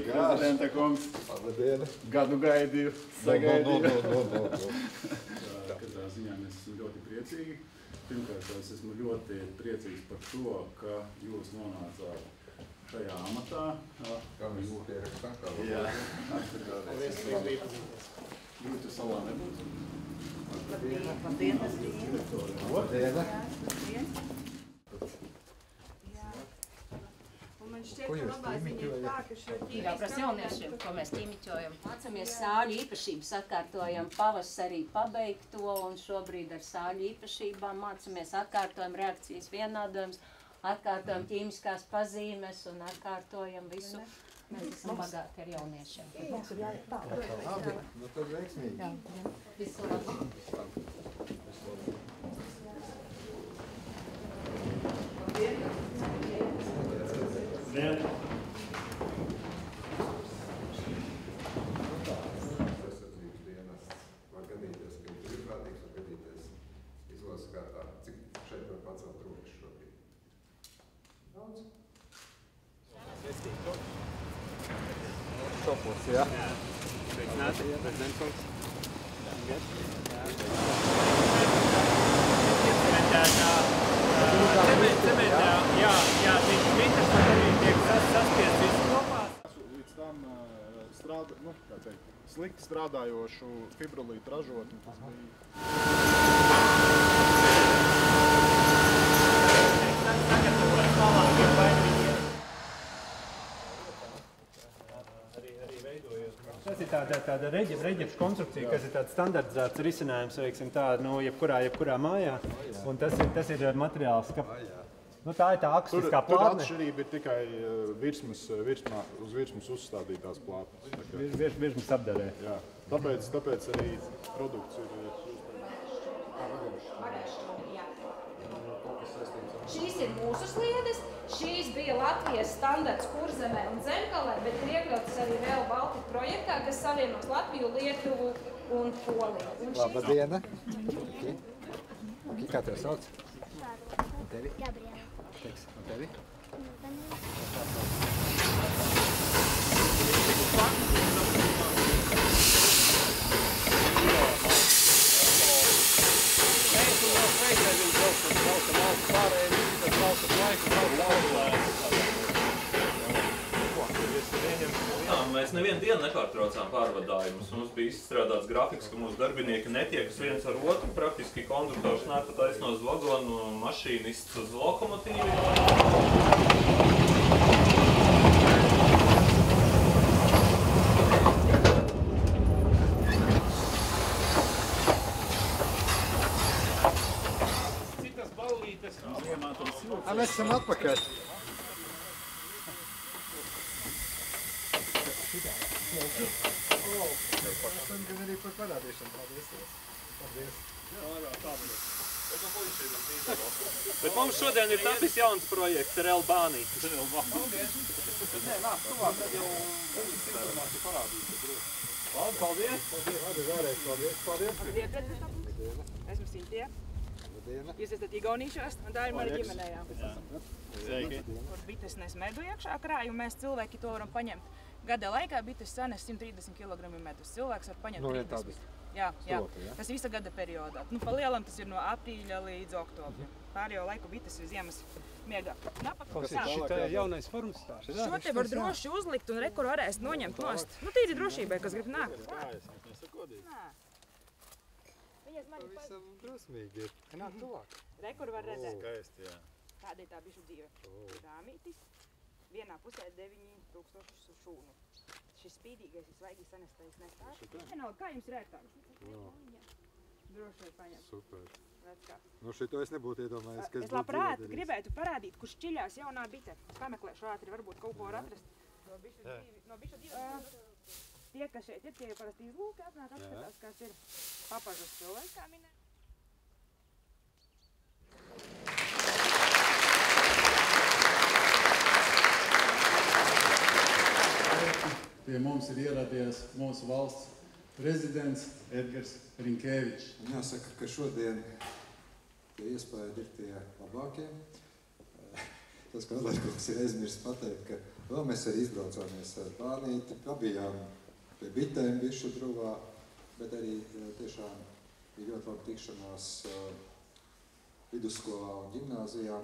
Labrīt, prezidenta kungs. Labdien. Gadu gaidīju, sagaidīju. Katrā ziņā mēs esam ļoti priecīgi. Pirmkārt, es esmu ļoti priecīgs par to, ka jūs nonācāt šajā amatā. Kā mēs pierakstām, kā Jā. Jūtu salā nebūs. Labdien. Man šķiet, ka labā ziņa ir tā, ka šo ķīmijas... Jā, prasa jauniešiem, ko mēs ķīmiķojam. Mācamies sāļu īpašības, atkārtojam pavasarī pabeigto un šobrīd ar sāļu īpašībām mācamies atkārtojam reakcijas vienādojums, atkārtojam ķīmiskās pazīmes un atkārtojam visu. Mēs esam bagāti ar jauniešiem. Mums ir jāiet tā. Labi, nu tad veiksmīgi. Jā, visu labi. Aizsardzības dienests var gadīties, ka ir brīvprātīgs, var gadīties izlases kārtā. Cik šeit var pacelt rokas šobrīd? Daudz? Topos, jā. Sveicināti, prezidents kungs. Jā, viņš mitras arī tiek saspiest visu kopā. Līdz tam slikti strādājošu fibrolītu ražotni. Tas Tas ir tāda reģips konstrukcija, kas ir tāds standartizēts risinājums, veiksim tā, jebkurā mājā. Un tas ir materiāls, ka tā ir tā akustiskā Tur plātne. atšķirība ir tikai uz virsmas uzstādītās plātnes. Virsmas apdarē. Jā, tāpēc arī produkts ir... Šīs ir mūsu sliedes, šīs bija Latvijas standarts Kurzemē un Zemgalē, bet ir iekļautas arī vēl Baltika projektā, kas savienos Latviju, Lietuvu un Poliju. Labdiena. Kā tev sauc? Un tevi? Gabriela. Teiks, un tevi? Mēs nevienu dienu nepārtraucām pārvadājumus. Mums bija izstrādāts grafiks, ka mūsu darbinieki netiekas viens ar otru. Praktiski konduktors nāk pa taisno uz vagonu, mašīnists uz lokomotīvi. Citas ballītes. Mēs esam atpakaļ. Gan arī par parādīšanu. Paldies. Bet mums šodien ir tapis jauns projekts ar Albāniju. Labi, paldies. Labi, vēlreiz paldies. Esmu Sintija. Labdiena. Jūs esat Igaunīšos, un tā ir mana ģimenē, jā. Sveiki. Kur bites nes medu iekšā krāju, un mēs cilvēki to varam paņemt. Gada laikā bites sanes 130 kg medus. Cilvēks var paņemt 30. Jā. Tas visa gada periodā. Pa lielam tas ir no aprīļa līdz oktobrim. Pārējo laiku bites ir ziemas miegā. Šitā ir jaunais formas stāsts. Šo te var droši uzlikt un rekur varēs noņemt nost. Tīri drošībai, kas grib nākt. Nā. Viņas mani Pavisam drusmīgi ir. Nāk tuvāk. Rekur var redzēt. Skaisti, jā. Tāda ir tā bišu dzīve. Rāmītis. Vienā pusē 9000 šūnu. Šis spīdīgais ir svaigi sanestais nestāsts. Vienalga, kā jums ir ērtāk? Droši var paņemt. Super. Redz kā. Nu šito es nebūtu iedomājies, kas Es labprāt gribētu parādīt, kur šķiļās jaunā bite. Es pameklēšu ātri, varbūt kaut ko var atrast. No bišu dzīves. Tie, kas šeit ir, tie parasti izlūki atnāk, apskatās, kas ir papažas cilvēks, kā minē. Pie mums ir ieradies mūsu valsts prezidents Edgars Rinkēvičs. Jāsaka, ka šodien tie iespēja ir tie labākie. tas, ka Alerkungs ir aizmirst pateikt, ka vēl mēs arī izbraucāmies ar bērnīti, pabijām pie bitēm bišu druvā, bet arī tiešām bija ļoti labi tikšanās vidusskolā un ģimnāzijā.